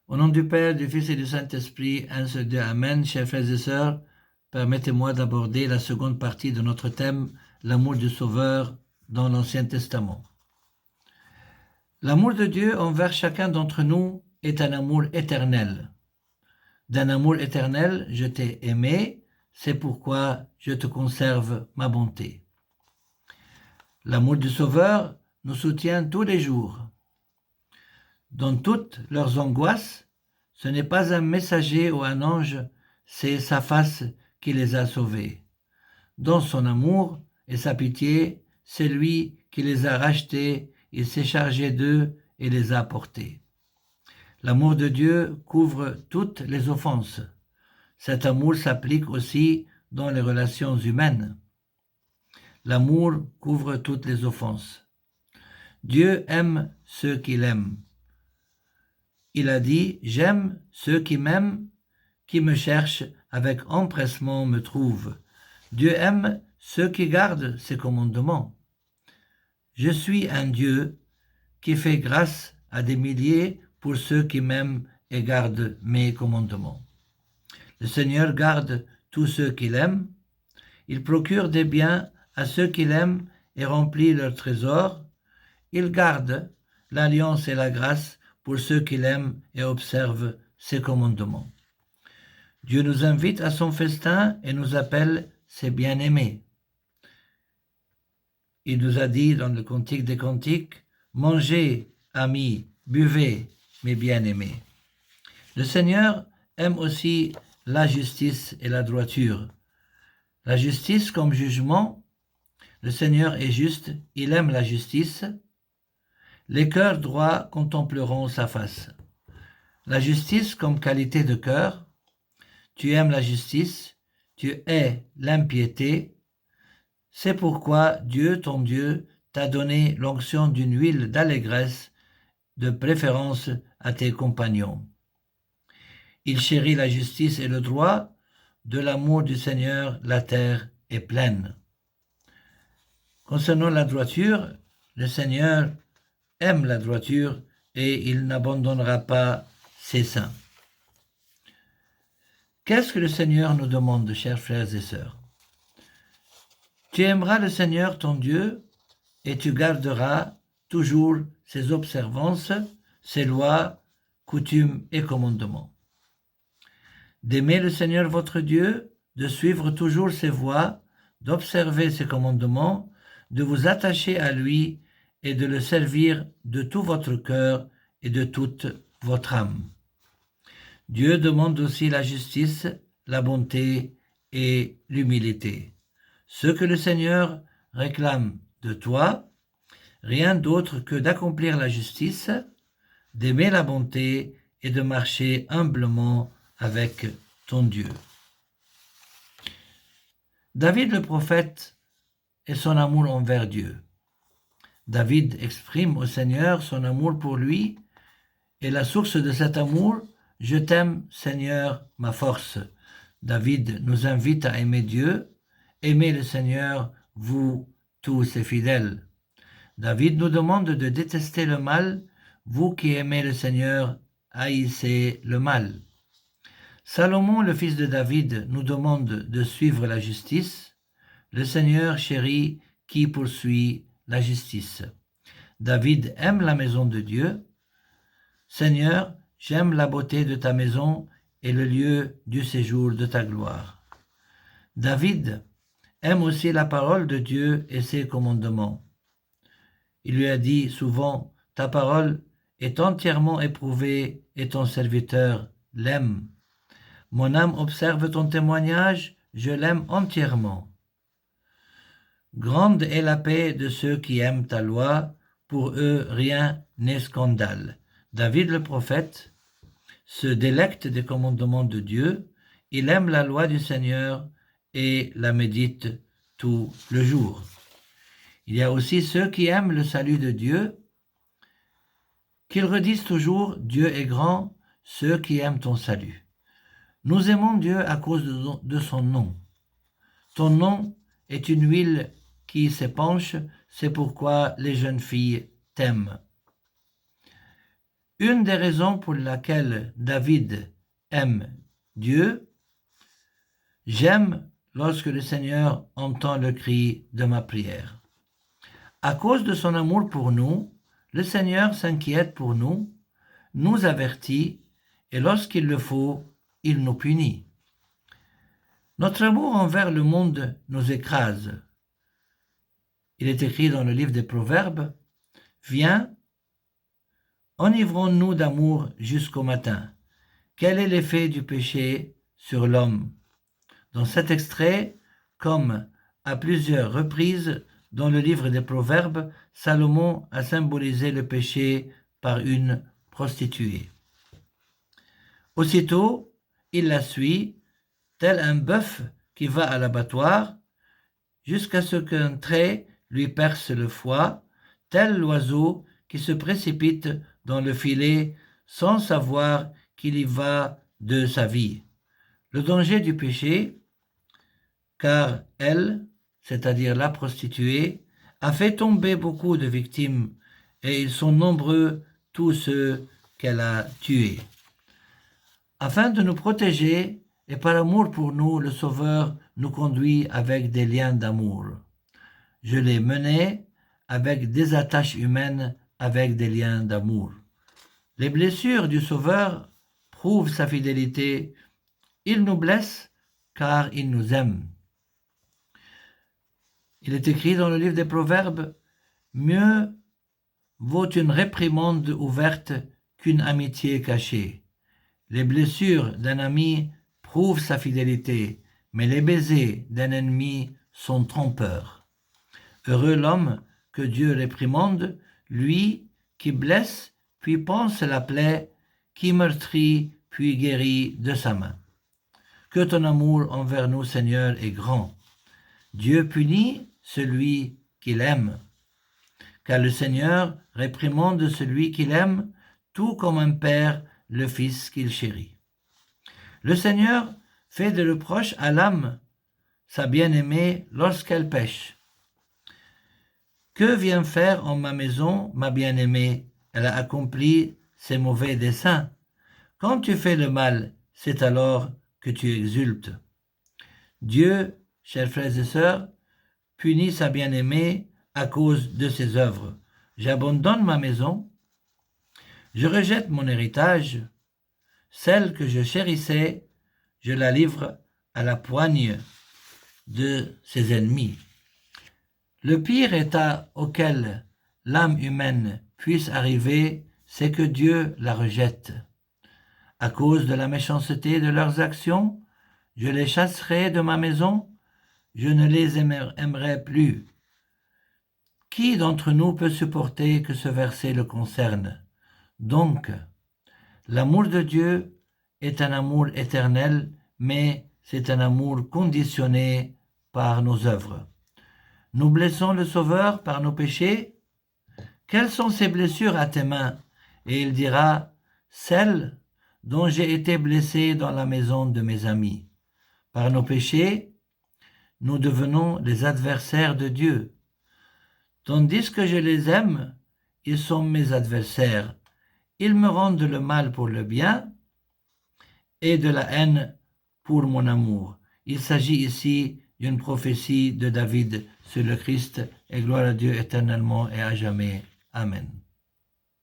Au nom du Père, du Fils et du Saint-Esprit, ainsi de Amen. Chers frères et sœurs, permettez-moi d'aborder la seconde partie de notre thème, l'amour du Sauveur dans l'Ancien Testament. L'amour de Dieu envers chacun d'entre nous est un amour éternel. D'un amour éternel, je t'ai aimé, c'est pourquoi je te conserve ma bonté. L'amour du Sauveur nous soutient tous les jours. Dans toutes leurs angoisses, ce n'est pas un messager ou un ange, c'est sa face qui les a sauvés. Dans son amour et sa pitié, c'est lui qui les a rachetés, il s'est chargé d'eux et les a portés. L'amour de Dieu couvre toutes les offenses. Cet amour s'applique aussi dans les relations humaines. L'amour couvre toutes les offenses. Dieu aime ceux qu'il aime. Il a dit « J'aime ceux qui m'aiment, qui me cherchent avec empressement me trouvent. » Dieu aime ceux qui gardent ses commandements. Je suis un Dieu qui fait grâce à des milliers pour ceux qui m'aiment et gardent mes commandements. Le Seigneur garde tous ceux qu'il aime. Il procure des biens à ceux qu'il aime et remplit leurs trésors. Il garde l'alliance et la grâce pour ceux qu'il aime et observent ses commandements. Dieu nous invite à son festin et nous appelle ses bien-aimés. Il nous a dit dans le Cantique des Cantiques, « Mangez, amis, buvez, mes bien-aimés. » Le Seigneur aime aussi la justice et la droiture. La justice comme jugement, le Seigneur est juste, il aime la justice. Les cœurs droits contempleront sa face. La justice comme qualité de cœur, tu aimes la justice, tu hais l'impiété. C'est pourquoi Dieu, ton Dieu, t'a donné l'onction d'une huile d'allégresse, de préférence à tes compagnons. Il chérit la justice et le droit, de l'amour du Seigneur, la terre est pleine. Concernant la droiture, le Seigneur aime la droiture et il n'abandonnera pas ses saints. Qu'est-ce que le Seigneur nous demande, chers frères et sœurs? Tu aimeras le Seigneur ton Dieu et tu garderas toujours ses observances, ses lois, coutumes et commandements. D'aimer le Seigneur votre Dieu, de suivre toujours ses voies, d'observer ses commandements, de vous attacher à lui et de le servir de tout votre cœur et de toute votre âme. Dieu demande aussi la justice, la bonté et l'humilité. Ce que le Seigneur réclame de toi, rien d'autre que d'accomplir la justice, d'aimer la bonté et de marcher humblement avec ton Dieu. David le prophète et son amour envers Dieu. David exprime au Seigneur son amour pour lui et la source de cet amour, « Je t'aime, Seigneur, ma force ». David nous invite à aimer Dieu, aimez le Seigneur, vous tous ses fidèles. David nous demande de détester le mal, vous qui aimez le Seigneur, haïssez le mal. Salomon, le fils de David, nous demande de suivre la justice. Le Seigneur chérit qui poursuit la justice. David aime la maison de Dieu. Seigneur, j'aime la beauté de ta maison et le lieu du séjour de ta gloire. David aime aussi la parole de Dieu et ses commandements. Il lui a dit souvent, ta parole est entièrement éprouvée et ton serviteur l'aime. Mon âme observe ton témoignage, je l'aime entièrement. Grande est la paix de ceux qui aiment ta loi, pour eux rien n'est scandale. David le prophète se délecte des commandements de Dieu, il aime la loi du Seigneur et la médite tout le jour. Il y a aussi ceux qui aiment le salut de Dieu, qu'ils redisent toujours, Dieu est grand, ceux qui aiment ton salut. Nous aimons Dieu à cause de son nom. Ton nom est une huile qui s'épanche, c'est pourquoi les jeunes filles t'aiment. Une des raisons pour laquelle David aime Dieu, j'aime lorsque le Seigneur entend le cri de ma prière. À cause de son amour pour nous, le Seigneur s'inquiète pour nous, nous avertit, et lorsqu'il le faut, il nous punit. Notre amour envers le monde nous écrase. Il est écrit dans le livre des Proverbes, « Viens, enivrons-nous d'amour jusqu'au matin. Quel est l'effet du péché sur l'homme ?» Dans cet extrait, comme à plusieurs reprises dans le livre des Proverbes, Salomon a symbolisé le péché par une prostituée. Aussitôt, il la suit, tel un bœuf qui va à l'abattoir, jusqu'à ce qu'un trait lui perce le foie, tel l'oiseau qui se précipite dans le filet sans savoir qu'il y va de sa vie. Le danger du péché, car elle, c'est-à-dire la prostituée, a fait tomber beaucoup de victimes, et ils sont nombreux tous ceux qu'elle a tués. Afin de nous protéger, et par amour pour nous, le Sauveur nous conduit avec des liens d'amour. Je l'ai mené avec des attaches humaines, avec des liens d'amour. Les blessures du Sauveur prouvent sa fidélité. Il nous blesse car il nous aime. Il est écrit dans le livre des Proverbes, « Mieux vaut une réprimande ouverte qu'une amitié cachée. » Les blessures d'un ami prouvent sa fidélité, mais les baisers d'un ennemi sont trompeurs. Heureux l'homme que Dieu réprimande, lui qui blesse, puis panse la plaie, qui meurtrit, puis guérit de sa main. Que ton amour envers nous, Seigneur, est grand. Dieu punit celui qu'il aime, car le Seigneur réprimande celui qu'il aime, tout comme un père le fils qu'il chérit. Le Seigneur fait des reproches à l'âme, sa bien-aimée, lorsqu'elle pêche. Que vient faire en ma maison ma bien-aimée? Elle a accompli ses mauvais desseins. Quand tu fais le mal, c'est alors que tu exultes. Dieu, chers frères et sœurs, punit sa bien-aimée à cause de ses œuvres. J'abandonne ma maison, je rejette mon héritage, celle que je chérissais, je la livre à la poigne de ses ennemis. Le pire état auquel l'âme humaine puisse arriver, c'est que Dieu la rejette. À cause de la méchanceté de leurs actions, je les chasserai de ma maison, je ne les aimerai plus. Qui d'entre nous peut supporter que ce verset le concerne? Donc, l'amour de Dieu est un amour éternel, mais c'est un amour conditionné par nos œuvres. Nous blessons le Sauveur par nos péchés. Quelles sont ces blessures à tes mains? Et il dira, celles dont j'ai été blessé dans la maison de mes amis. Par nos péchés, nous devenons les adversaires de Dieu. Tandis que je les aime, ils sont mes adversaires. Ils me rendent le mal pour le bien et de la haine pour mon amour. Il s'agit ici d'une prophétie de David sur le Christ, et gloire à Dieu éternellement et à jamais. Amen.